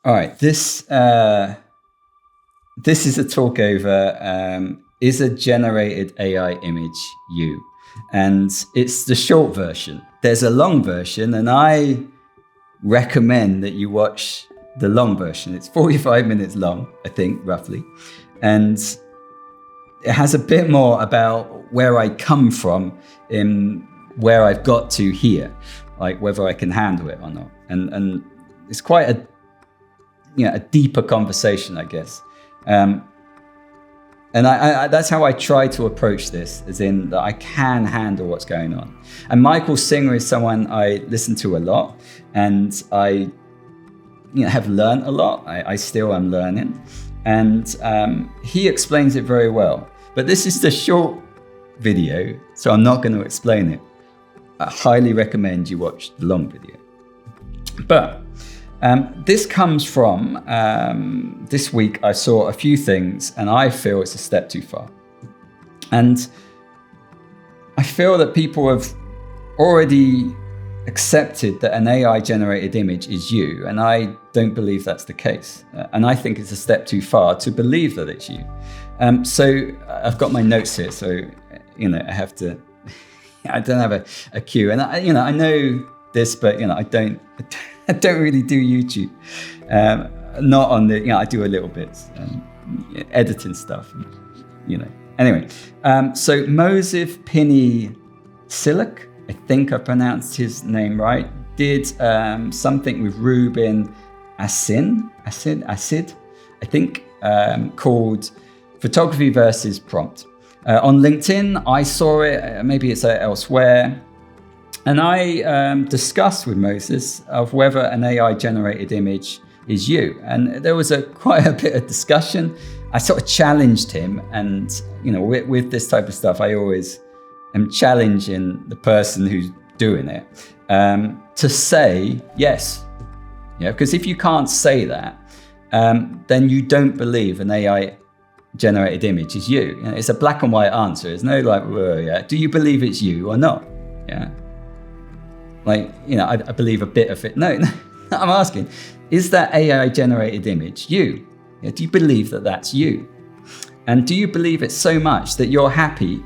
All right, this is a talk over is a generated AI image you? And it's the short version. There's a long version, and I recommend that you watch the long version. It's 45 minutes long, I think, roughly. And it has a bit more about where I come from in where I've got to here, like whether I can handle it or not. And it's quite a deeper conversation, I guess. And I that's how I try to approach this, as in that I can handle what's going on. And Michael Singer is someone I listen to a lot, and I have learned a lot. I still am learning. And he explains it very well. But this is the short video, so I'm not going to explain it. I highly recommend you watch the long video. But this comes from this week. I saw a few things and I feel it's a step too far. And I feel that people have already accepted that an AI generated image is you. And I don't believe that's the case. And I think it's a step too far to believe that it's you. So I've got my notes here. So, I have to, I don't have a cue. And I know this, but I don't really do YouTube. Not on the, I do a little bit, editing stuff, Anyway, so Mosif Pini Silak, I think I pronounced his name right, did something with Ruben Acid, I think, called Photography versus Prompt. On LinkedIn, I saw it, maybe it's elsewhere. And I discussed with Moses of whether an AI generated image is you. And there was quite a bit of discussion. I sort of challenged him. And, with this type of stuff, I always am challenging the person who's doing it to say yes. Because if you can't say that, then you don't believe an AI generated image is you. It's a black and white answer. There's no do you believe it's you or not? Yeah. I believe a bit of it. No, I'm asking, is that AI generated image you? Do you believe that that's you? And do you believe it so much that you're happy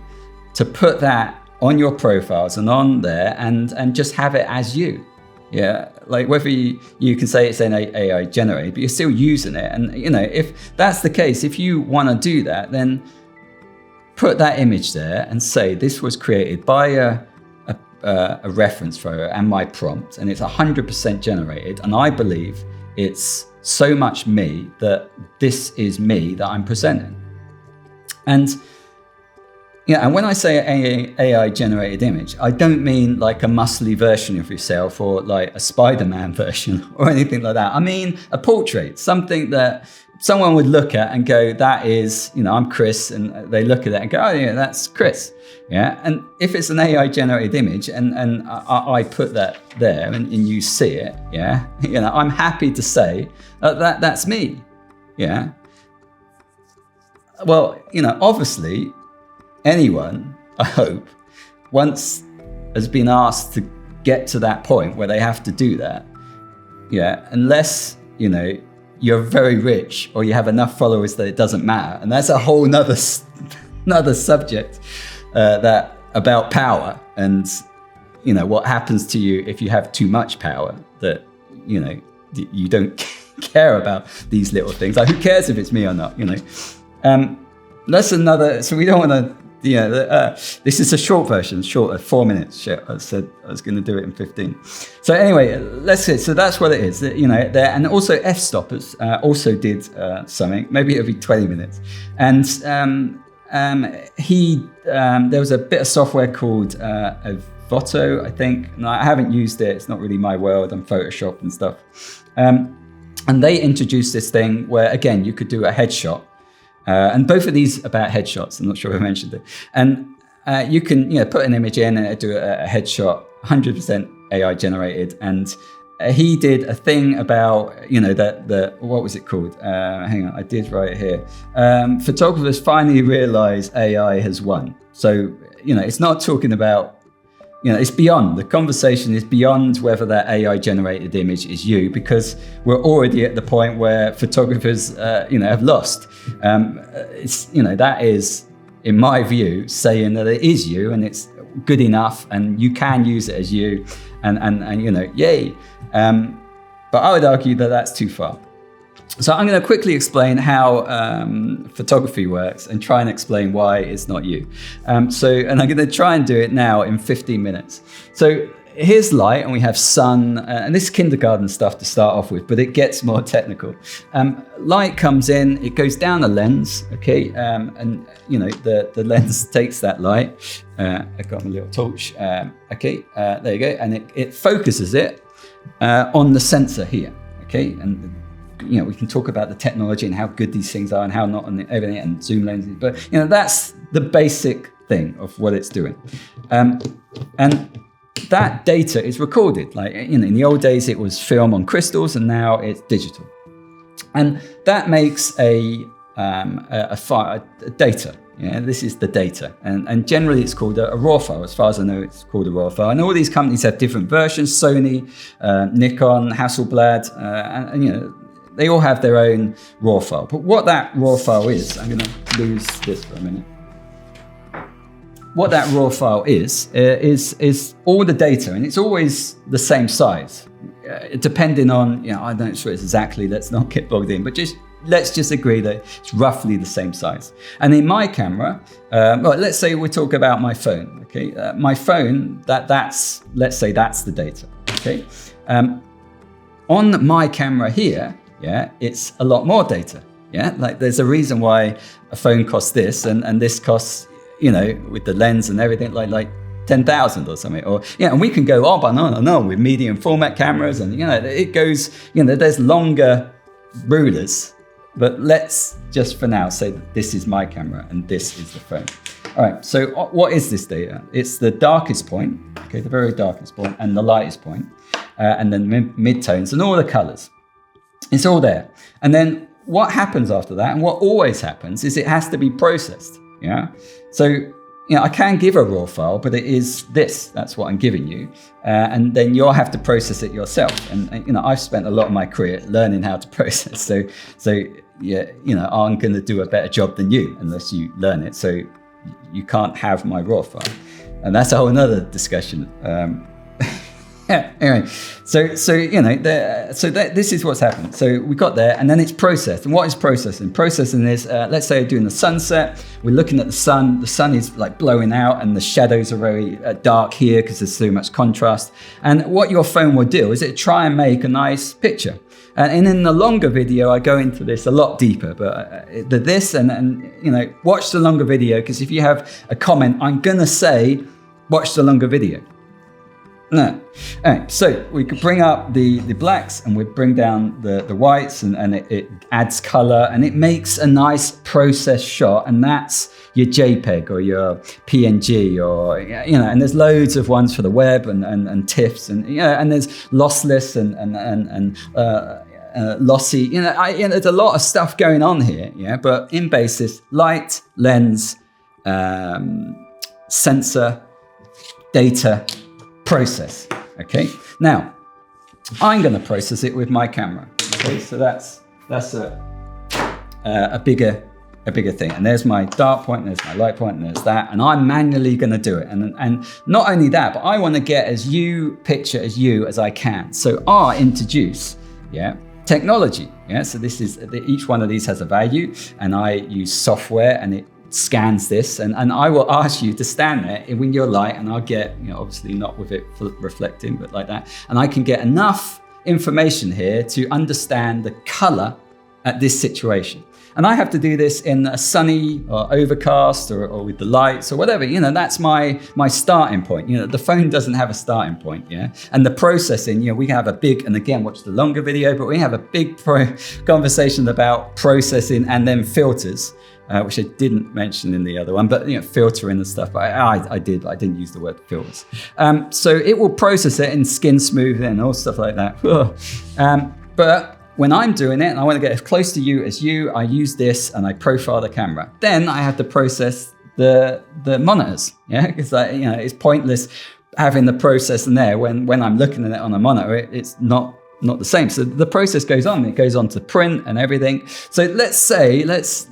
to put that on your profiles and on there and just have it as you? Yeah, whether you can say it's an AI generated, but you're still using it. And, if that's the case, if you want to do that, then put that image there and say this was created by a reference photo and my prompt, and it's 100% generated, and I believe it's so much me that this is me that I'm presenting. And and when I say AI generated image, I don't mean like a muscly version of yourself or like a Spider-Man version or anything like that. I mean a portrait, something that someone would look at and go, that is, I'm Chris, and they look at it and go, oh yeah, that's Chris. Yeah. And if it's an AI generated image and I put that there and you see it, yeah, I'm happy to say that's me. Yeah. Well, obviously anyone, I hope, once has been asked to get to that point where they have to do that. Yeah. Unless, you're very rich or you have enough followers that it doesn't matter. And that's a whole nother subject that about power and, what happens to you if you have too much power that, you don't care about these little things. Like, who cares if it's me or not, That's another, so we don't want to, this is a short version, 4 minutes. Shit, I said I was going to do it in 15. So anyway, let's see. So that's what it is, there. And also Fstoppers also did something, maybe it'll be 20 minutes. And there was a bit of software called Voto, I think. No, I haven't used it. It's not really my world. I'm Photoshop and stuff. And they introduced this thing where, again, you could do a headshot. And both of these about headshots. I'm not sure if I mentioned it. And you can, put an image in and do a headshot, 100% AI generated. And he did a thing about, what was it called? Hang on, I did write it here. Photographers finally realize AI has won. So, it's not talking about it's beyond, the conversation is beyond whether that AI generated image is you, because we're already at the point where photographers, have lost. That is, in my view, saying that it is you and it's good enough and you can use it as you and yay. But I would argue that that's too far. So I'm going to quickly explain how photography works and try and explain why it's not you. And I'm going to try and do it now in 15 minutes. So here's light, and we have sun, and this is kindergarten stuff to start off with, but it gets more technical. Light comes in, it goes down a lens, okay, and the lens takes that light. I've got my little torch, there you go, and it focuses it on the sensor here, okay, and we can talk about the technology and how good these things are and how not, and everything, and zoom lenses, but that's the basic thing of what it's doing, and that data is recorded. Like in the old days, it was film on crystals, and now it's digital, and that makes a data. This is the data, and generally it's called a RAW file. As far as I know, it's called a RAW file. And all these companies have different versions: Sony, Nikon, Hasselblad, and they all have their own RAW file. But what that RAW file is, I'm going to lose this for a minute. What that RAW file is all the data, and it's always the same size, depending on, I'm not sure it's exactly, let's not get bogged in, but let's just agree that it's roughly the same size. And in my camera, let's say we talk about my phone, okay? My phone, let's say that's the data, okay? On my camera here, it's a lot more data, like there's a reason why a phone costs this and this costs, with the lens and everything, like 10,000 or something, or and we can go on and on with medium format cameras, and it goes, there's longer rulers, but let's just for now say that this is my camera and this is the phone. All right, so what is this data? It's the darkest point, okay, the very darkest point, and the lightest point, and then mid-tones and all the colors. It's all there. And then what happens after that, and what always happens, is it has to be processed. So I can give a RAW file, but it is this. That's what I'm giving you, and then you'll have to process it yourself. And I've spent a lot of my career learning how to process. So I'm going to do a better job than you unless you learn it. So you can't have my RAW file, and that's a whole another discussion. Anyway, so this is what's happened. So we got there, and then it's processed. And what is processing? Processing is, let's say, doing the sunset. We're looking at the sun. The sun is like blowing out, and the shadows are very dark here because there's so much contrast. And what your phone will do is it try and make a nice picture. And in the longer video, I go into this a lot deeper. But watch the longer video, because if you have a comment, I'm gonna say, watch the longer video. No. All right, so we could bring up the blacks, and we bring down the whites, and it adds color, and it makes a nice process shot, and that's your JPEG or your PNG, or and there's loads of ones for the web and TIFFs, and and there's lossless and lossy. There's a lot of stuff going on here. But in basis, light, lens, sensor, data, process. Okay, now I'm going to process it with my camera. Okay, so that's a bigger thing. And there's my dark point, and there's my light point, and there's that. And I'm manually going to do it. And not only that, but I want to get as picture as you as I can. So I introduce technology. So this is, each one of these has a value, and I use software, and it scans this, and I will ask you to stand there in your light, and I'll get, obviously not with it reflecting, but like that, and I can get enough information here to understand the color at this situation. And I have to do this in a sunny or overcast or with the lights or whatever. That's my starting point. The phone doesn't have a starting point. And the processing, we have a big, and again, watch the longer video, but we have a big conversation about processing and then filters. Which I didn't mention in the other one, but filtering and stuff. But I did, but I didn't use the word filters. So it will process it in skin smoothing and all stuff like that. But when I'm doing it, and I want to get as close to you as you, I use this and I profile the camera. Then I have to process the monitors, because it's pointless having the process in there when I'm looking at it on a monitor, it's not the same. So the process goes on. It goes on to print and everything. So let's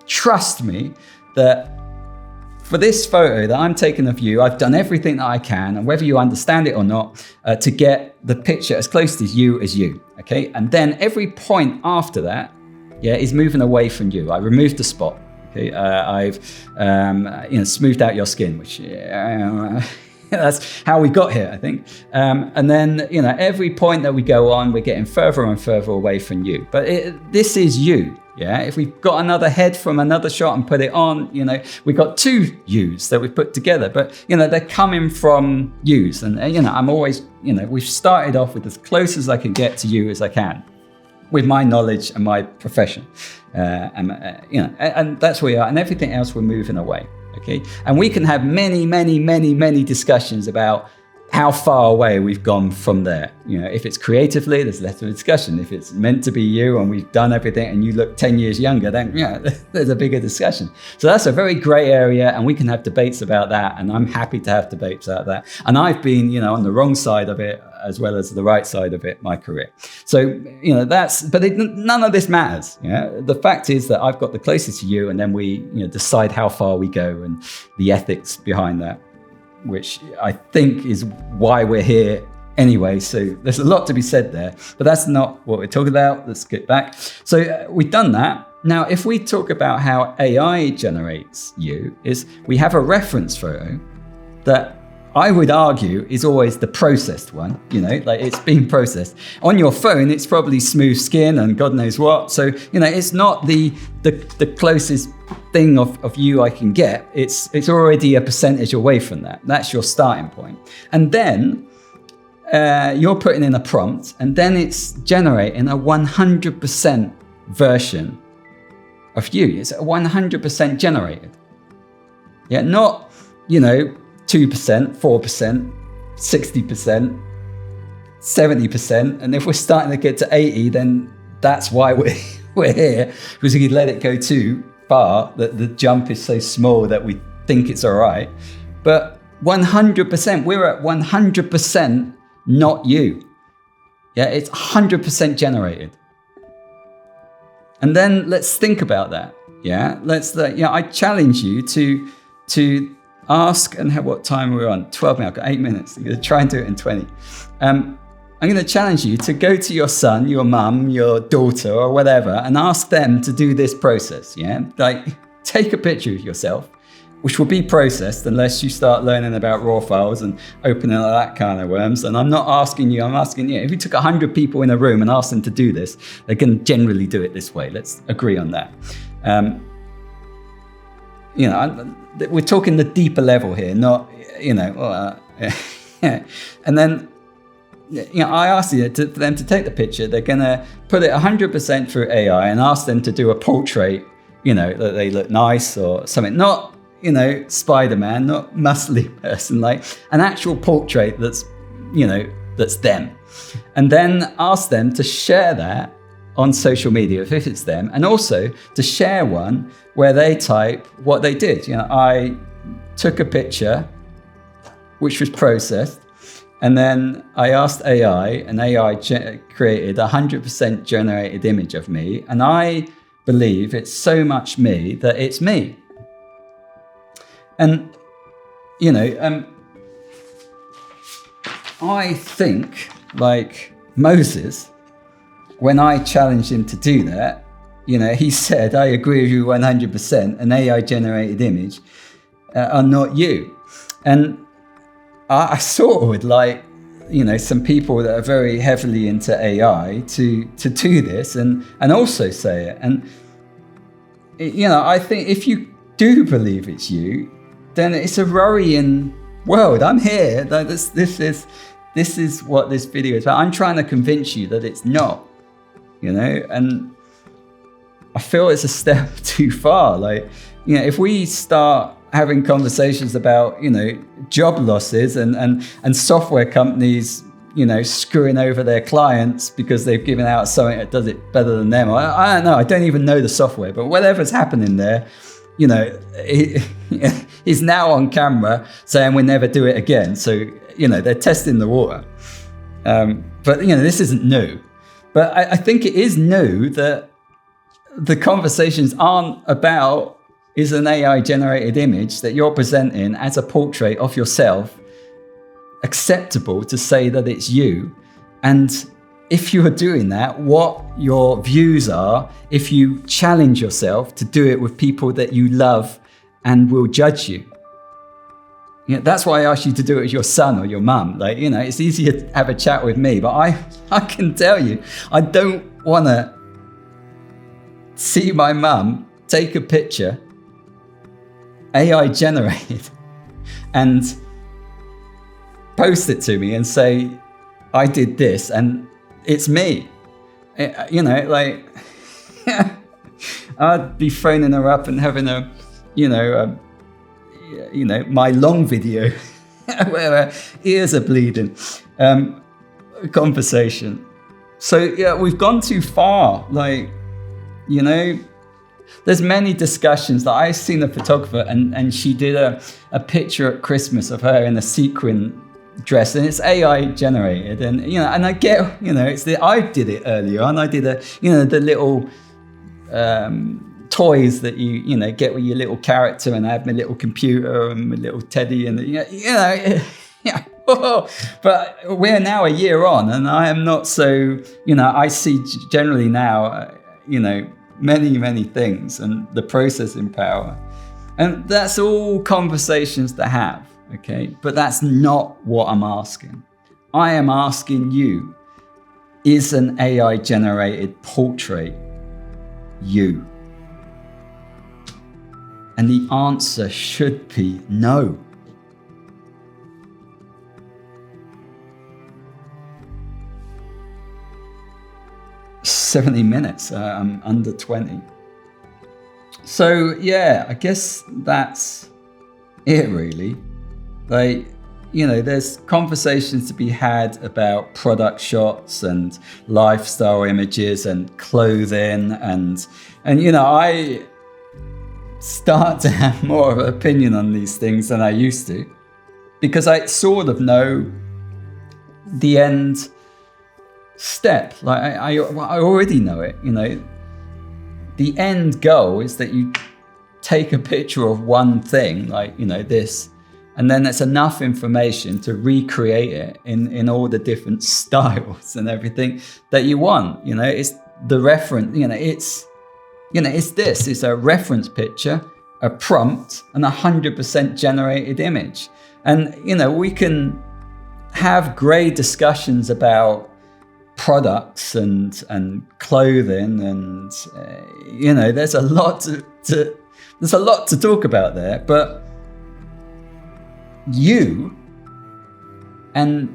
trust me that for this photo that I'm taking of you, I've done everything that I can, and whether you understand it or not, to get the picture as close to you as you, okay? And then every point after that, is moving away from you. I removed the spot, okay? I've smoothed out your skin, which that's how we got here, I think. And then, every point that we go on, we're getting further and further away from you. But this is you. Yeah, if we've got another head from another shot and put it on, we've got two yous that we've put together, but they're coming from yous. And I'm always, we've started off with as close as I can get to you as I can with my knowledge and my profession. And that's where we are. And everything else, we're moving away. Okay. And we can have many, many, many, many discussions about how far away we've gone from there. If it's creatively, there's less of a discussion. If it's meant to be you and we've done everything and you look 10 years younger, then there's a bigger discussion. So that's a very gray area, and we can have debates about that. And I'm happy to have debates about that. And I've been, on the wrong side of it as well as the right side of it, my career. So, none of this matters. The fact is that I've got the closest to you, and then we, decide how far we go and the ethics behind that, which I think is why we're here anyway. So there's a lot to be said there, but that's not what we're talking about. Let's get back. So we've done that. Now, if we talk about how AI generates you, is we have a reference photo that I would argue is always the processed one, it's being processed. On your phone, it's probably smooth skin and God knows what. So, it's not the closest thing of you I can get. It's already a percentage away from that. That's your starting point. And then you're putting in a prompt, and then it's generating a 100% version of you. It's 100% generated. Yeah, not, 2%, 4%, 60%, 70%. And if we're starting to get to 80, then that's why we're here, because we could let it go too far, that the jump is so small that we think it's all right. But 100%, we're at 100% not you. Yeah, it's 100% generated. And then let's think about that. Yeah, I challenge you to ask, and what time we're on? 12 minutes, I've got 8 minutes. I'm going to try and do it in 20. I'm going to challenge you to go to your son, your mum, your daughter, or whatever, and ask them to do this process. Yeah, take a picture of yourself, which will be processed unless you start learning about raw files and opening up that kind of worms. And I'm not asking you, I'm asking you. If you took 100 people in a room and asked them to do this, they can generally do it this way. Let's agree on that. We're talking the deeper level here, not, and then, I asked for them to take the picture. They're going to put it 100% through AI and ask them to do a portrait, that they look nice or something. Not, Spider-Man, not muscly person, like an actual portrait that's, that's them. And then ask them to share that on social media if it's them, and also to share one where they type what they did. I took a picture which was processed, and then I asked AI, and AI created a 100% generated image of me, and I believe it's so much me that it's me. And I think, like Moses, when I challenged him to do that, he said, I agree with you 100%, an AI generated image are not you. And I sort of would like, some people that are very heavily into AI to do this and also say it. And, I think if you do believe it's you, then it's a worrying world. I'm here. This is what this video is about. I'm trying to convince you that it's not. And I feel it's a step too far. If we start having conversations about, job losses and software companies, screwing over their clients because they've given out something that does it better than them. I don't know. I don't even know the software, but whatever's happening there, you know, he's now on camera saying we'll never do it again. So, you know, they're testing the water. But, you know, this isn't new. But I think it is new that the conversations aren't about, is an AI generated image that you're presenting as a portrait of yourself acceptable to say that it's you? And if you're doing that, what your views are if you challenge yourself to do it with people that you love and will judge you. You know, that's why I asked you to do it with your son or your mum. Like, you know, it's easier to have a chat with me, but I can tell you, I don't want to see my mum take a picture, AI generated, and post it to me and say, I did this and it's me. You know, like, I'd be phoning her up and having a, my long video where her ears are bleeding, conversation. So yeah, we've gone too far. Like, you know, there's many discussions that I've seen a photographer and she did a picture at Christmas of her in a sequin dress, and it's AI generated, and you know, and I get, you know, I did it earlier on. I did the little toys that you know get with your little character, and I have my little computer and my little teddy, and yeah. But we're now a year on, and I am not so, you know, I see generally now, you know, many things and the processing power, and that's all conversations to have. Okay, but that's not what I'm asking. I am asking you, is an AI generated portrait you? And the answer should be no. "70 minutes, I'm under 20. So yeah, I guess that's it really. Like, you know, there's conversations to be had about product shots and lifestyle images and clothing, and you know, I start to have more of an opinion on these things than I used to, because I sort of know the end step. Like I already know it, you know. The end goal is that you take a picture of one thing, like, you know, this, and then it's enough information to recreate it in all the different styles and everything that you want. You know, it's the reference, you know, it's this, it's a reference picture, a prompt, and 100% generated image. And, you know, we can have great discussions about products and clothing, and, you know, there's a lot to talk about there, but you and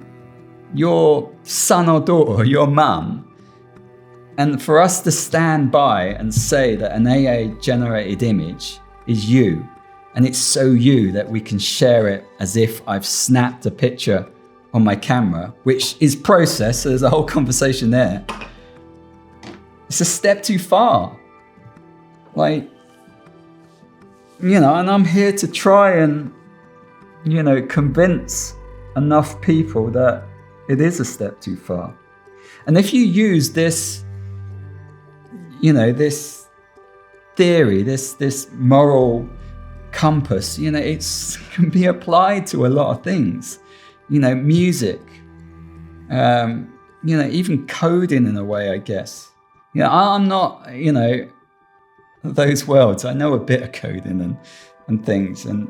your son or daughter, your mum, and for us to stand by and say that an AI generated image is you, and it's so you that we can share it as if I've snapped a picture on my camera, which is processed, so there's a whole conversation there. It's a step too far. Like, you know, and I'm here to try and, you know, convince enough people that it is a step too far. And if you use this, you know, this theory, this moral compass, you know, it can be applied to a lot of things. You know, music, you know, even coding in a way, I guess. You know, I'm not, you know, those worlds. I know a bit of coding and things, and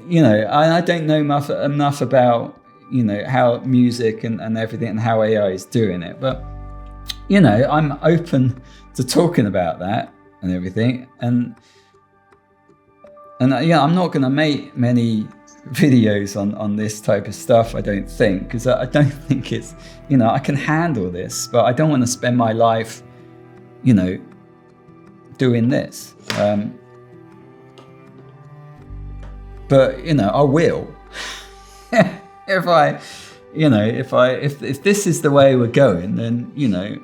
you know, I don't know enough about, you know, how music and everything and how AI is doing it. But, you know, I'm open to talking about that and everything. And yeah, I'm not going to make many videos on this type of stuff, I don't think, because I don't think it's, you know, I can handle this, but I don't want to spend my life, you know, doing this. But, you know, I will. If this is the way we're going, then, you know,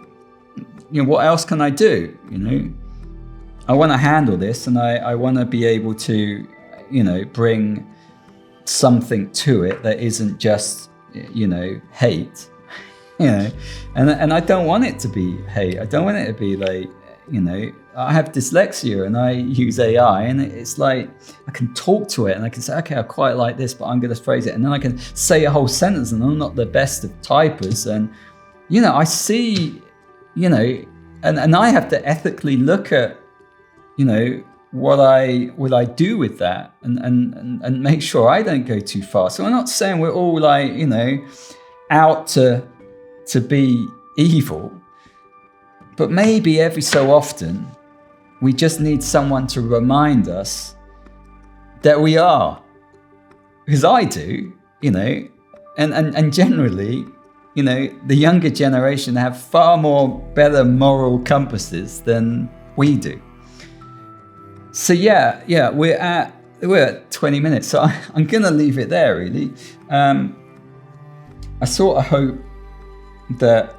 what else can I do? You know, I want to handle this, and I want to be able to, bring something to it that isn't just, hate, and I don't want it to be hate. I don't want it to be like, I have dyslexia and I use AI, and it's like I can talk to it and I can say, okay, I quite like this, but I'm going to phrase it, and then I can say a whole sentence, and I'm not the best of typers, and I see, and I have to ethically look at, what I do with that, and make sure I don't go too far. So I'm not saying we're all like, out to be evil, but maybe every so often we just need someone to remind us that we are, because I do, and generally, the younger generation have far more better moral compasses than we do. So yeah, we're at 20 minutes, so I'm gonna leave it there. Really, I sort of hope that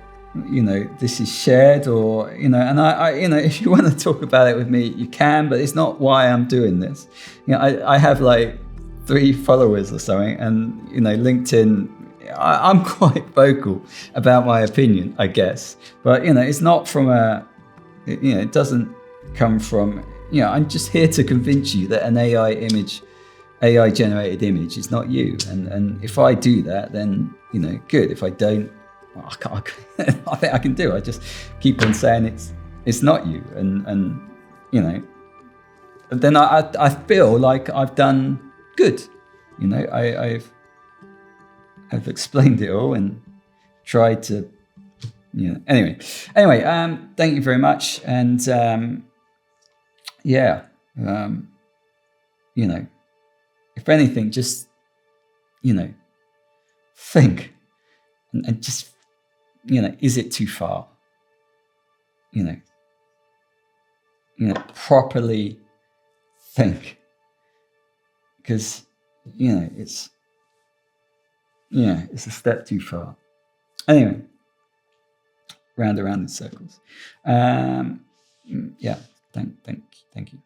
this is shared, or and I if you want to talk about it with me, you can, but it's not why I'm doing this. I have like 3 followers or something, and LinkedIn, I'm quite vocal about my opinion, I guess, but it's not from it doesn't come from, I'm just here to convince you that an AI generated image is not you, and if I do that, then good. If I don't, well, I think I can do. I just keep on saying it's not you, and then I feel like I've done good. I've explained it all and tried to, Anyway, thank you very much, and if anything, just think and just is it too far? Properly think, because it's a step too far. Anyway, round around in circles. Thank you.